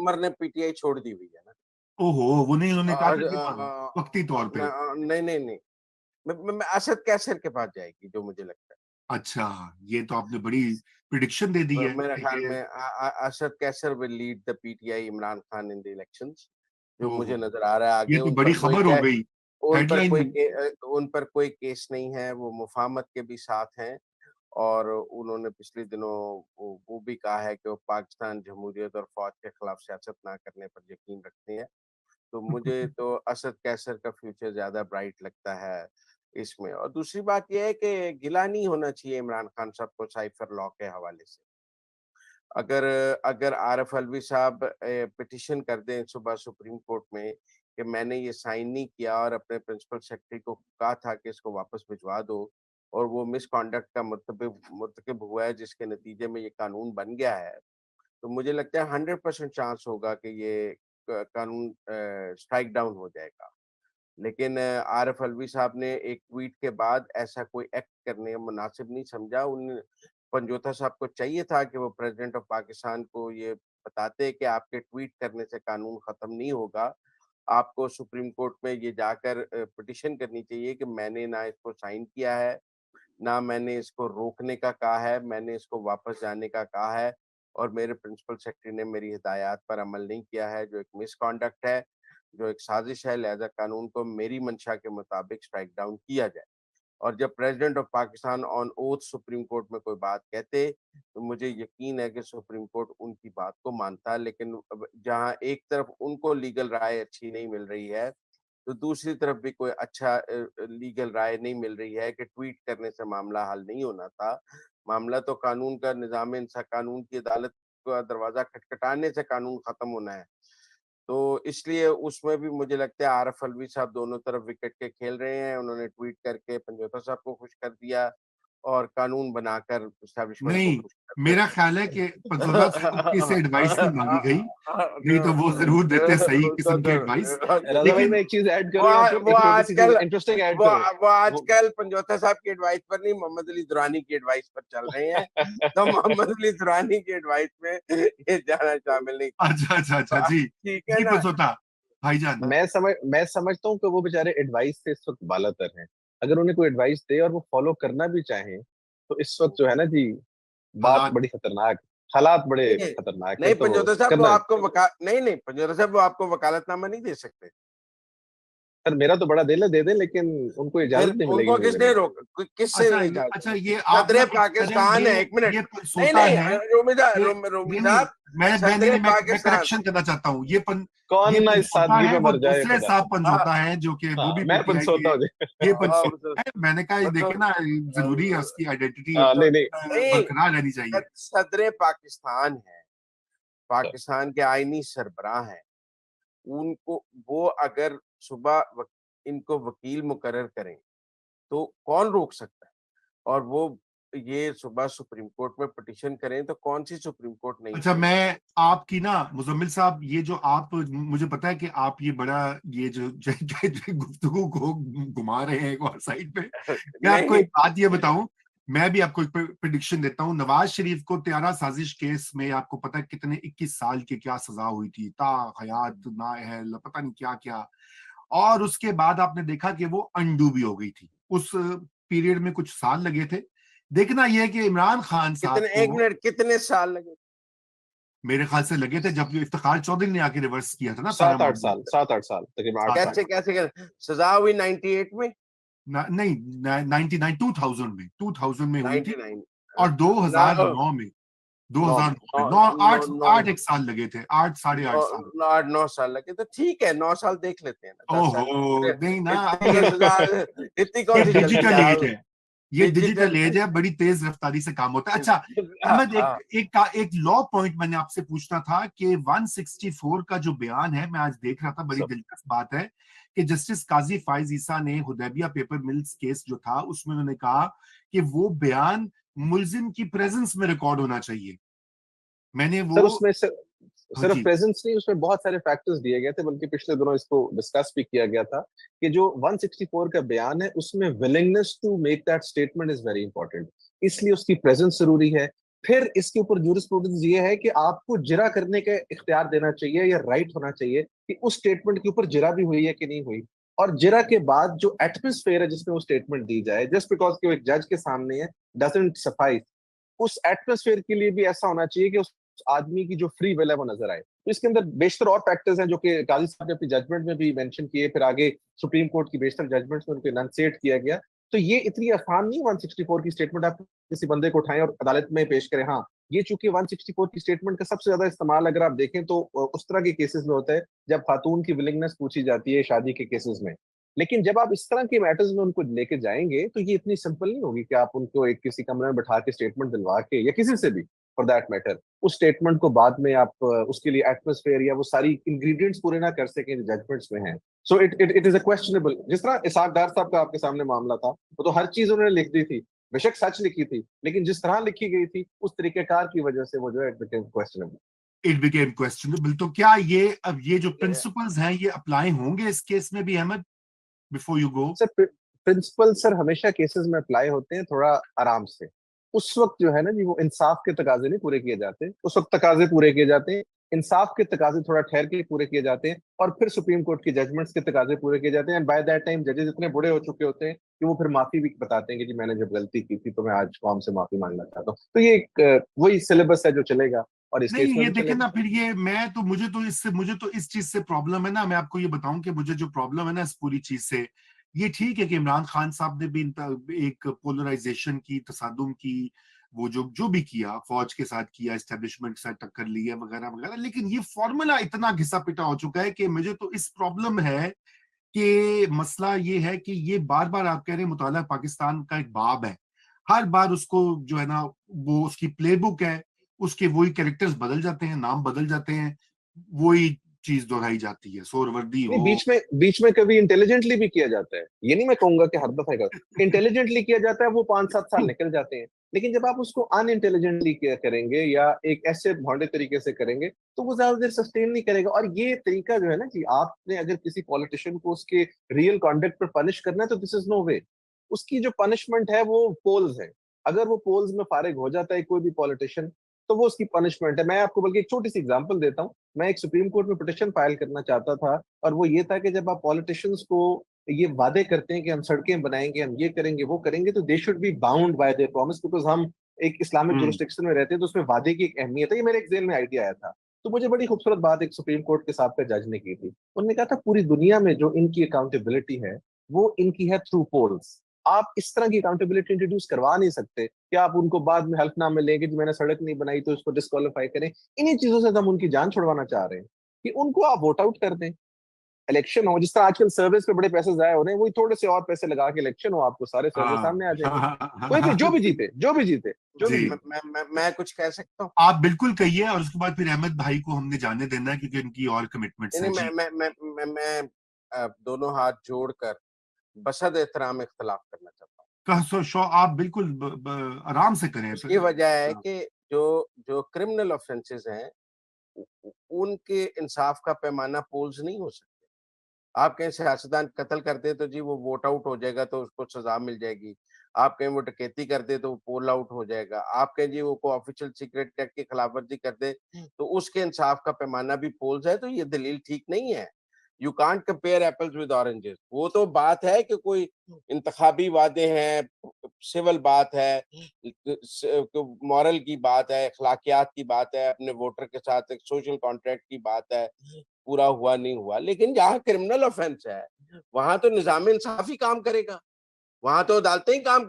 उमर ने पीटीआई छोड़ दी हुई है ना। ओहो, वो नहीं, उन्होंने कहा और था कि वक्ती तौर पे। नहीं, नहीं, नहीं। मैं असद कैसर के पास जाएगी, जो मुझे लगता है। अच्छा, ये तो आपने बड़ी प्रिडिक्शन दे दी है मेरे ख्याल कि में Asad Qaiser will lead the PTI Imran Khan in the elections, जो ओहो, मुझे नजर आ रहा है ये आगे। तो बड़ी खबर हो गई, हेडलाइन। उन पर कोई केस नहीं है, वो मुफाहमत के भी साथ हैं। और उन्होंने पिछले दिनों वो भी कहा है कि वो पाकिस्तान जमहूरियत और फौज के खिलाफ सियासत ना करने पर यकीन रखते हैं। तो मुझे तो असद कैसर का फ्यूचर ज्यादा ब्राइट लगता है इसमें। और दूसरी बात यह है कि गिला नहीं होना चाहिए इमरान खान साहब को साइफर लॉ के हवाले से। अगर अगर आरिफ अलवी साहब पिटिशन कर दें सुबह सुप्रीम कोर्ट में कि मैंने ये साइन नहीं किया और अपने प्रिंसिपल सेक्रेटरी को कहा था कि इसको वापस भिजवा दो, और वो मिसकॉन्डक्ट का मुर्तकिब हुआ है जिसके नतीजे में ये कानून बन गया है, तो मुझे लगता है 100% चांस होगा कि ये कानून स्ट्राइक डाउन हो जाएगा। लेकिन आरिफ अलवी साहब ने एक ट्वीट के बाद ऐसा कोई एक्ट करने मुनासिब नहीं समझा। उन पंजोता साहब को चाहिए था कि वो प्रेसिडेंट ऑफ पाकिस्तान को ये बताते कि आपके ट्वीट करने से कानून खत्म नहीं होगा। आपको सुप्रीम कोर्ट में ये जाकर पिटिशन करनी चाहिए कि मैंने ना इसको साइन किया है, ना मैंने इसको रोकने का कहा है, मैंने इसको वापस जाने का कहा है, और मेरे प्रिंसिपल सेक्रेटरी ने मेरी हिदायत पर अमल नहीं किया है, जो एक मिसकॉन्डक्ट है, जो एक साजिश है। लिहाजा कानून को मेरी मंशा के मुताबिक स्ट्राइक डाउन किया जाए। और जब president of Pakistan on oath supreme court में कोई बात कहते, तो मुझे यकीन है कि सुप्रीम कोर्ट उनकी बात को मानता। लेकिन अब जहाँ एक तरफ उनको लीगल राय अच्छी नहीं मिल रही है, तो दूसरी तरफ भी कोई अच्छा लीगल राय नहीं मिल रही है कि ट्वीट करने से मामला हल नहीं होना था। मामला तो कानून का निज़ाम इंसाफ, कानून की अदालत का दरवाज़ा खटखटाने से कानून खत्म होना है। तो इसलिए उसमें भी मुझे लगता है आरिफ अलवी साहब दोनों तरफ विकेट के खेल रहे हैं। उन्होंने ट्वीट करके पंजोता साहब को खुश कर दिया और कानून बनाकर एस्टेब्लिशमेंट को नहीं, खुश कर मेरा ख्याल है कि पंजोदा साहब की से एडवाइस नहीं मांगी गई, नहीं तो वो जरूर देते सही किस्म की एडवाइस। राजा भाई, मैं लेकिन एक चीज ऐड वो करूं यहाँ पे, वो एक छोटी सी चीज आजकल इंटरेस्टिंग ऐड वो करूं। वो आजकल पंजोता साहब की एडवाइस पर नहीं, मोहम्मद अली दुरानी की एडवाइस पर चल रहे हैं। तो मोहम्मद अली दुरानी की एडवाइस में ये जाना शामिल नहीं। अच्छा अच्छा अच्छा, जी ठीक है जी ना। पंजोता भाईजान। मैं समझता हूँ कि वो बेचारे एडवाइस से इस वक्त बालातर हैं। अगर उन्हें कोई एडवाइस दे और वो फॉलो करना भी चाहें, तो इस वक्त जो है ना जी, बात हालात। बड़ी खतरनाक, हालात बड़े नहीं खतरनाक है, नहीं, तो पंजोता साहब वो करना। आपको नहीं नहीं, पंजोता साहब वो आपको वकालतनामा नहीं दे सकते। सर मेरा तो बड़ा दिल है, दे दें, लेकिन उनको फिर इजाजत नहीं मिलेगी उनको मुझे किसने देने की। किससे अच्छा इजाजत अच्छा, मिलेगी? ये आप ना सदर एक तरह पाकिस्तान है, एक मिनट। ये नहीं पंसोता नहीं, है ये। रोमी नहीं नहीं, साहब, मैं नहीं सदर नहीं, मैं पाकिस्तान। करेक्शन करना चाहता हूँ। कौन ये ना इस पंसोता सादगी है, पे वो मर जाए दूसरे खुदा। साहब हाँ पंसोता है जो कि वो हाँ, भी मैं पीटीआई पंसोता के। हूँ जी। ये हाँ, पंसोता है, मैंने कहा ये देखे ना, जरूरी है उसकी आइडेंटिटी नहीं नहीं नहीं, बरकरार रहनी चाहिए। सदर पाकिस्तान है, पाकिस्तान के आईनी सरबराह हैं। उनको वो अगर सुबह इनको वकील मुकर्रर करें, तो कौन रोक सकता है? और वो ये सुबह सुप्रीम कोर्ट में पिटीशन करें, तो कौन सी सुप्रीम कोर्ट नहीं अच्छा, सुनेगी? मैं आपकी ना मुजम्मिल साहब, ये जो आप, मुझे पता है कि आप ये बड़ा, ये जो गुफ्तगू को घुमा रहे हैं एक और साइड पे। मैं आपको नहीं, एक बात ये बताऊं, मैं भी आपको एक प्रिडिक्शन देता हूं। नवाज शरीफ को त्यारा साजिश केस में आपको पता है कितने 21 साल की क्या सजा हुई थी, ता हयात नाअहल पता नहीं क्या क्या। और उसके बाद आपने देखा कि वो अंडू भी हो गई थी। उस पीरियड में कुछ साल लगे थे। देखना यह है कि इमरान खान साहब कितने, एक को मिनट, कितने साल लगे? मेरे ख्याल से लगे थे जब इफ्तिखार चौधरी ने आके रिवर्स किया था ना सारा 7-8 मामला। साल, 7-8 साल, तकरीबन 8 सात साल। आठ कैसे सजा हुई 98 में? नहीं, 99 2000 में हुई थी। 99। और ना 2009 में, नौ 2009 में नौ नौ नौ आठ नौ आठ एक साल लगे थे, 8 साढ़े 8 साल। 8-9 साल लगे, तो ठीक है, 9 साल देख लेते हैं ना, 10 साल। ओहो, नहीं ना, अब इतनी कौन सजा, इतनी ये कौन सी जल्दी डिजिटल एज साहब? है। ये डिजिटल। डिजिटल एज है, बड़ी तेज रफ्तारी से काम होता है। अच्छा अहमद, हाँ, एक लॉ पॉइंट मैंने आपसे पूछना था कि 164 का जो बयान है, मैं आज देख रहा था, बड़ी सब दिलचस्प बात है कि जस्टिस काजी फाइज ईसा ने हुदैबिया पेपर मिल्स केस जो था उसमें उन्होंने कहा कि वो बयान मुल्जिम की प्रेजेंस में रिकॉर्ड होना चाहिए। मैंने सर, वो, उसमें हाँ सिर्फ जी, प्रेजेंस नहीं, उसमें बहुत सारे फैक्टर्स दिए गए थे, बल्कि पिछले दिनों इसको डिस्कस भी किया गया था कि जो 164 का बयान है, उसमें willingness to make that statement is very important. इसलिए उसकी प्रेजेंस जरूरी है। फिर इसके ऊपर जूरिस्प्रूडेंस ये है कि आपको जिरा करने का इख्तियार देना चाहिए या राइट होना चाहिए कि उस स्टेटमेंट के ऊपर जिरा भी हुई है कि नहीं हुई। और जिरा के बाद जो एटमॉस्फेयर है जिसमें वो स्टेटमेंट दी जाए, जस्ट बिकॉज कि वो एक जज के सामने है, डजंट सफाइस। उस एटमॉस्फेयर के लिए भी ऐसा होना चाहिए कि उस आदमी की जो फ्री विल है वो नजर आए। तो इसके अंदर बेशतर और फैक्टर्स हैं जो कि काजी साहब ने अपनी जजमेंट में भी मेंशन किए, फिर आगे सुप्रीम कोर्ट की बेशतर जजमेंट्स में उनको इनंसिएट किया गया। तो ये इतनी आसान नहीं 164 की स्टेटमेंट आप किसी बंदे को उठाएं और अदालत में पेश करें। हाँ, ये चूंकि 164 की स्टेटमेंट का सबसे ज्यादा इस्तेमाल अगर आप देखें तो उस तरह के केसेस में होता है जब खातून की विलिंगनेस पूछी जाती है शादी के केसेस में। लेकिन जब आप इस तरह के मैटर्स में उनको लेके जाएंगे तो ये इतनी सिंपल नहीं होगी कि आप उनको एक किसी कमरे में बैठा के स्टेटमेंट दिलवा के, या किसी से भी फॉर दैट मैटर, उस स्टेटमेंट को बाद में आप उसके लिए एटमोस्फेयर या वो सारी इंग्रेडिएंट्स पूरे ना कर सकें जो जजमेंट्स में हैं। So it is a questionable. जिस तरह इसहाक डार साहब का आपके सामने मामला था, वो तो हर चीज उन्होंने लिख दी थी, बेशक सच लिखी थी, लेकिन जिस तरह लिखी गई थी उस तरीकेकार की वजह से वो जो है it became questionable. It became questionable. तो क्या ये अब ये जो ये प्रिंसिपल्स हैं ये अप्लाई होंगे इस केस में भी, Ahmad, before you go? Sir principal sir हमेशा केसेस में अप्लाई होते हैं थोड़ा आराम से। उस वक्त जो है ना जी वो इंसाफ के तकाजे नहीं पूरे किए जाते, उस वक्त तकाजे पूरे किए जाते हैं, इंसाफ के तकाजे थोड़ा ठहर के पूरे किए जाते हैं, और फिर सुप्रीम कोर्ट की जजमेंट्स के तकाजे पूरे किए जाते हैं। एंड बाय दैट टाइम जजेस इतने बूढ़े हो चुके होते हैं कि वो फिर माफी भी बताते हैं कि जी मैंने जब गलती की थी तो मैं आज कौम से माफी मांगना चाहता हूँ। तो ये एक वही सिलेबस है जो चलेगा, और इस केस नहीं, में ये भी देखे चलेगा। ना, फिर ये मैं तो मुझे तो इस चीज से प्रॉब्लम है ना। मैं आपको ये बताऊं कि मुझे जो प्रॉब्लम है ना इस पूरी चीज से, ये ठीक है कि इमरान खान साहब ने भी एक पोलराइजेशन की, तसादुम की, वो जो जो भी किया, फौज के साथ किया, एस्टेब्लिशमेंट के साथ टक्कर ली है वगैरह वगैरह, लेकिन ये फॉर्मूला इतना घिसा पिटा हो चुका है कि मुझे तो इस प्रॉब्लम है कि मसला ये है कि ये बार बार आप कह रहे हैं मुताला पाकिस्तान का एक बाब है, हर बार उसको जो है ना वो उसकी प्लेबुक है, उसके वही कैरेक्टर्स बदल जाते हैं, नाम बदल जाते हैं, वही चीज दोहराई जाती है, सोरवर्दी नहीं, हो। बीच में कभी इंटेलिजेंटली भी किया जाता है, ये नहीं मैं कहूंगा कि हर दफा इंटेलिजेंटली किया जाता है, वो 5-7 साल निकल जाते हैं। लेकिन जब आप उसको अनइंटेलिजेंटली करेंगे या एक ऐसे भौंडे तरीके से करेंगे तो वो ज्यादा देर सस्टेन नहीं करेगा। और ये तरीका जो है ना कि आपने अगर किसी पॉलिटिशियन को उसके रियल कॉन्डक्ट पर पनिश करना है तो दिस इज नो वे। उसकी जो पनिशमेंट है वो पोल्स है। अगर वो पोल्स में फारिग हो जाता है कोई भी पॉलिटिशियन तो वो उसकी पनिशमेंट है। मैं आपको बल्कि एक छोटी सी एग्जांपल देता हूँ। मैं एक सुप्रीम कोर्ट में पिटिशन फाइल करना चाहता था, और वो ये था कि जब आप पॉलिटिशियंस को ये वादे करते हैं कि हम सड़कें बनाएंगे, हम ये करेंगे वो करेंगे, तो they should be bound by there promise, because हम एक इस्लामिक हम्म। जुरिस्डिक्शन में रहते हैं तो उसमें वादे की एक अहमियत है। ये मेरे एक जेल में आइडिया आया था। तो मुझे बड़ी खूबसूरत बात एक सुप्रीम कोर्ट के साथ जज ने की थी। उन्होंने कहा था पूरी दुनिया में जो इनकी अकाउंटेबिलिटी है वो इनकी है थ्रू पोल्स। आप इस तरह की अकाउंटेबिलिटी इंट्रोड्यूस करवा नहीं सकते कि आप उनको बाद में हल्फनामे लेंगे कि मैंने सड़क नहीं बनाई तो इसको डिस्क्वालीफाई करें। इन्हीं चीजों से तो हम उनकी जान छुड़वाना चाह रहे हैं कि उनको आप वोट आउट कर दें, इलेक्शन हो। जिस तरह आजकल सर्विस पे बड़े पैसे जाए हो रहे हैं, वही थोड़े से और पैसे लगा के इलेक्शन हो, आपको सारे सर्वे हाँ सामने आ जाएंगे। हाँ कोई भी जो हाँ, भी जीते, जो भी जीते, जो भी जी, जीते। मैं कुछ कह सकता हूँ? आप बिल्कुल कहिए, और उसके बाद फिर अहमद भाई को हमने जाने देना है क्योंकि उनकी और कमिटमेंट्स नहीं हैं। नहीं, जी, मैं दोनों हाथ जोड़कर बसद एहतराम इख्तिलाफ करना चाहता हूँ। कह सो शो, आप बिल्कुल आराम से करें। उसकी वजह है कि जो जो क्रिमिनल ऑफेंसेस हैं उनके इंसाफ का पैमाना पोल्स नहीं हो सकते। आप कहीं सियासतदान कत्ल कर दे तो जी वो वोट आउट हो जाएगा तो उसको सजा मिल जाएगी। आप कहीं वो डकैती कर दे तो वो पोल आउट हो जाएगा। आप कहीं जी वो को ऑफिशियल सीक्रेट एक्ट की खिलाफवर्जी कर दे तो उसके इंसाफ का पैमाना भी पोल्स है, तो ये दलील ठीक नहीं है। You can't compare apples with oranges. वो तो बात है कि कोई इंतखाबी वादे हैं, सिविल बात है, मॉरल की बात है, अखलाकियात की बात है, अपने वोटर के साथ एक सोशल कॉन्ट्रैक्ट की बात है, पूरा हुआ नहीं हुआ। लेकिन जहाँ क्रिमिनल ऑफेंस है, वहाँ तो निज़ाम-ए-इंसाफ ही काम करेगा, वहाँ तो अदालतें ही काम